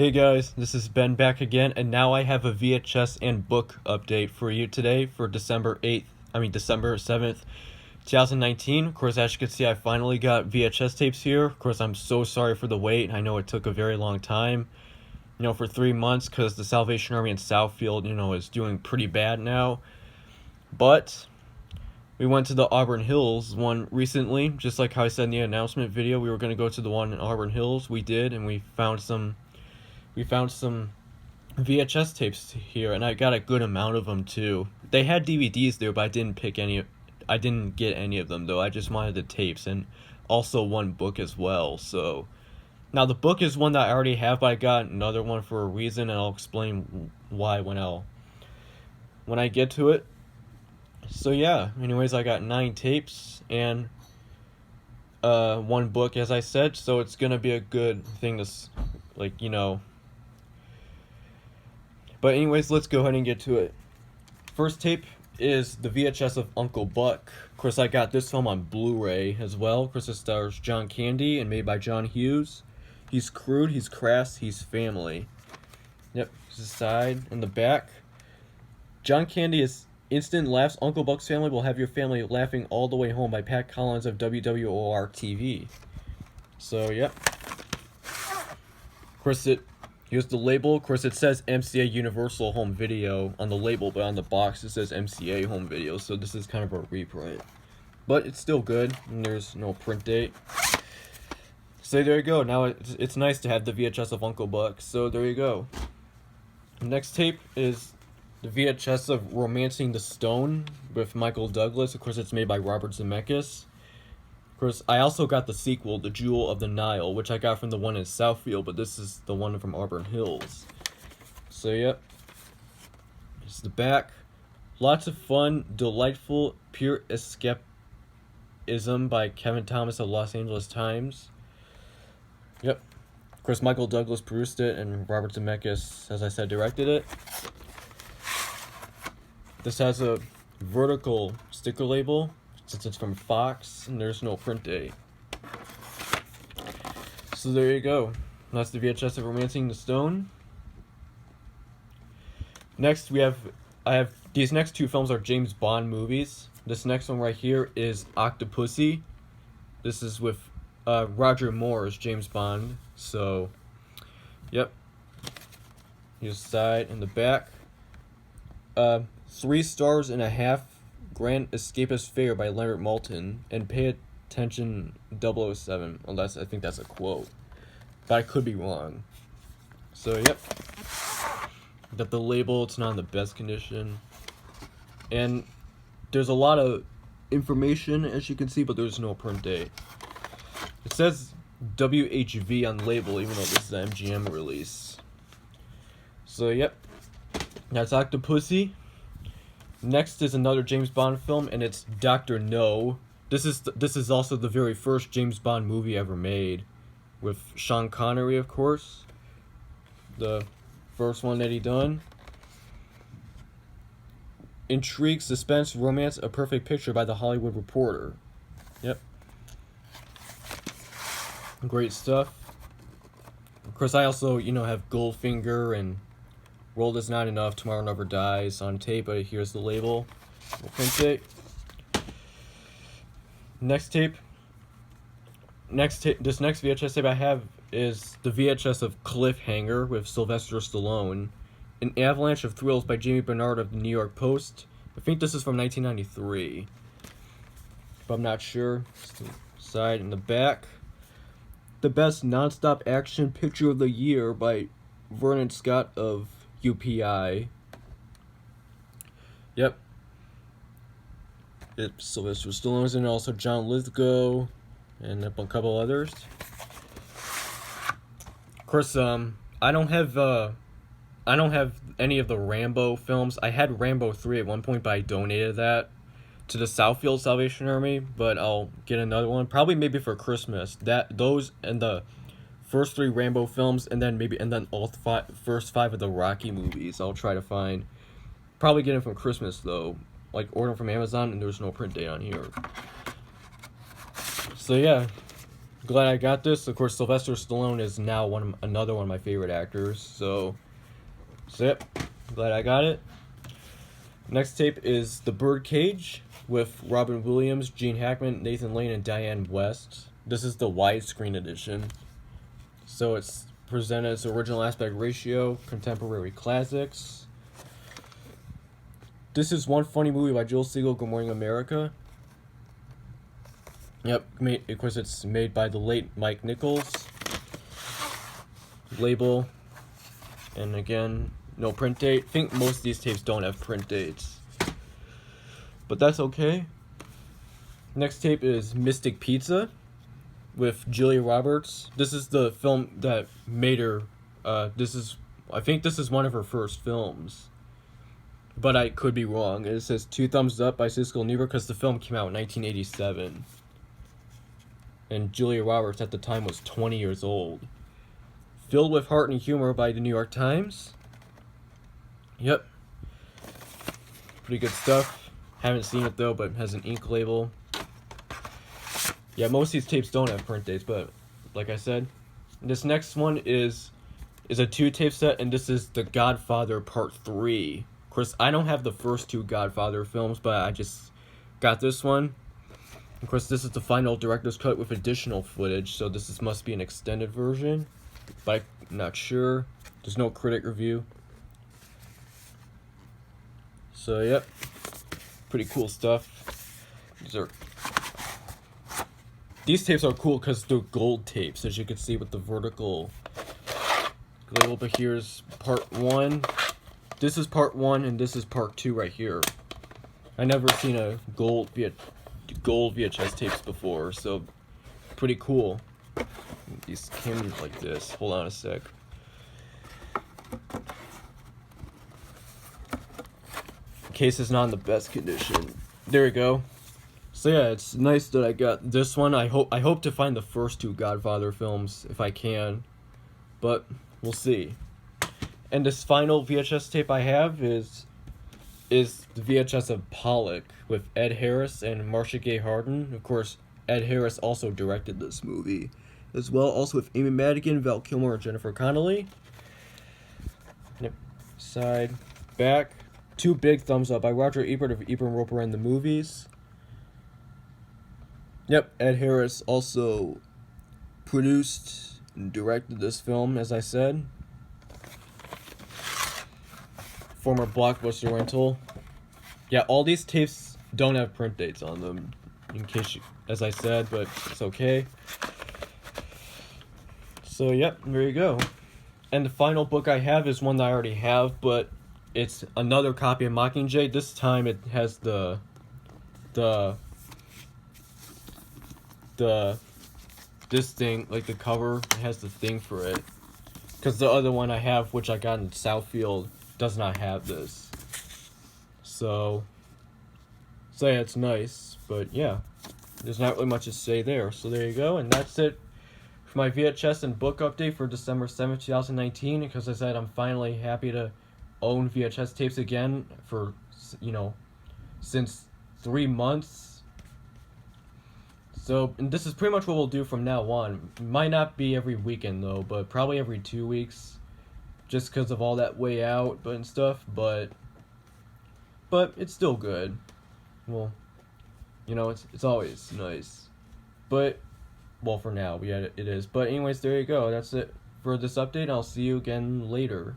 Hey guys, this is Ben back again, and now I have a VHS and book update for you today for December 7th, 2019. Of course, as you can see, I finally got VHS tapes here. Of course, I'm so sorry for the wait. I know it took a very long time, for 3 months, because the Salvation Army in Southfield, is doing pretty bad now. But we went to the Auburn Hills one recently, just like how I said in the announcement video. We were going to go to the one in Auburn Hills. We did, and we found some VHS tapes here, and I got a good amount of them too. They had DVDs there, but I didn't get any of them though. I just wanted the tapes and also one book as well. So now the book is one that I already have, but I got another one for a reason, and I'll explain why when I get to it. So yeah, anyways, I got 9 tapes and one book, as I said, so it's gonna be a good thing to But anyways, let's go ahead and get to it. First tape is the VHS of Uncle Buck. Of course, I got this film on Blu-ray as well. Of course, it stars John Candy and made by John Hughes. He's crude, he's crass, he's family. Yep, here's the side and the back. John Candy is instant laughs. Uncle Buck's Family will have your family laughing all the way home by Pat Collins of WWOR-TV. So, yep. Of course, here's the label. Of course, it says MCA Universal Home Video on the label, but on the box it says MCA Home Video, so this is kind of a reprint. But it's still good, and there's no print date. So there you go. Now it's nice to have the VHS of Uncle Buck, so there you go. Next tape is the VHS of Romancing the Stone with Michael Douglas. Of course, it's made by Robert Zemeckis. Of course, I also got the sequel, The Jewel of the Nile, which I got from the one in Southfield, but this is the one from Auburn Hills. So, yep. Here's the back. Lots of fun, delightful, pure escapism by Kevin Thomas of Los Angeles Times. Yep. Of course, Michael Douglas produced it, and Robert Zemeckis, as I said, directed it. This has a vertical sticker label, since it's from Fox, and there's no print date. So there you go. That's the VHS of Romancing the Stone. Next, these next 2 films are James Bond movies. This next one right here is Octopussy. This is with Roger Moore as James Bond. So, yep. Here's the side and the back. 3.5 stars Grand Escapist Fare by Leonard Maltin, and Pay Attention 007. Well, I think that's a quote, but I could be wrong. So, yep. Got the label, it's not in the best condition. And there's a lot of information, as you can see, but there's no print date. It says WHV on the label, even though this is an MGM release. So, yep. That's Octopussy. Next is another James Bond film, and it's Dr. No. This is also the very first James Bond movie ever made, with Sean Connery, of course. The first one that he done. Intrigue, suspense, romance, a perfect picture by The Hollywood Reporter. Yep. Great stuff. Of course, I also, have Goldfinger and World Is Not Enough, Tomorrow Never Dies on tape, but here's the label. We'll print it. This next VHS tape I have is the VHS of Cliffhanger with Sylvester Stallone. An Avalanche of Thrills by Jamie Bernard of the New York Post. I think this is from 1993, but I'm not sure. Side and the back. The Best Nonstop Action Picture of the Year by Vernon Scott of UPI. Yep. It's Sylvester Stallone and also John Lithgow and a couple others. Of course, I don't have any of the Rambo films. I had Rambo 3 at one point, but I donated that to the Southfield Salvation Army, but I'll get another one probably maybe for Christmas. Those and the first 3 Rambo films, and then all first 5 of the Rocky movies I'll try to find. Probably get them from Christmas though, like order them from Amazon, and there's no print date on here. So yeah, glad I got this. Of course, Sylvester Stallone is now another one of my favorite actors. So yep, glad I got it. Next tape is The Birdcage with Robin Williams, Gene Hackman, Nathan Lane, and Diane West. This is the widescreen edition. So it's presented as original aspect ratio, contemporary classics. This is One Funny Movie by Joel Siegel, Good Morning America. Yep, of course it's made by the late Mike Nichols. Label. And again, no print date. I think most of these tapes don't have print dates. But that's okay. Next tape is Mystic Pizza with Julia Roberts. This is the film that made her, I think this is one of her first films. But I could be wrong. It says 2 thumbs up by Siskel and Ebert because the film came out in 1987. And Julia Roberts at the time was 20 years old. Filled with Heart and Humor by the New York Times. Yep. Pretty good stuff. Haven't seen it though, but it has an ink label. Yeah, most of these tapes don't have print dates, but like I said, this next one is a 2-tape set, and this is The Godfather Part 3. Of course, I don't have the first 2 Godfather films, but I just got this one. Of course, this is the final director's cut with additional footage, so must be an extended version, but I'm not sure. There's no critic review. So, yep. Pretty cool stuff. These tapes are cool because they're gold tapes, as you can see with the vertical label. But here's part 1. This is part 1, and this is part 2 right here. I never seen a gold VHS tapes before, so pretty cool. These came like this. Hold on a sec. Case is not in the best condition. There we go. So yeah, it's nice that I got this one. I hope to find the first 2 Godfather films if I can, but we'll see. And this final VHS tape I have is the VHS of Pollock with Ed Harris and Marcia Gay Harden. Of course, Ed Harris also directed this movie as well, also with Amy Madigan, Val Kilmer, and Jennifer Connelly. Yep. Side, back. 2 big thumbs up by Roger Ebert of Ebert and Roper and the Movies. Yep, Ed Harris also produced and directed this film, as I said. Former Blockbuster rental. Yeah, all these tapes don't have print dates on them, in case as I said, but it's okay. So, yep, there you go. And the final book I have is one that I already have, but it's another copy of Mockingjay. This time it has this thing, like the cover, it has the thing for it. Because the other one I have, which I got in Southfield, does not have this. So yeah, it's nice, but yeah, there's not really much to say there. So there you go, and that's it for my VHS and book update for December 7th, 2019. Because I said I'm finally happy to own VHS tapes again for, since 3 months. So, and this is pretty much what we'll do from now on. Might not be every weekend though, but probably every 2 weeks, just because of all that way out and stuff. But it's still good. Well, it's always nice. But, well, for now, yeah, it is. But anyways, there you go. That's it for this update. I'll see you again later.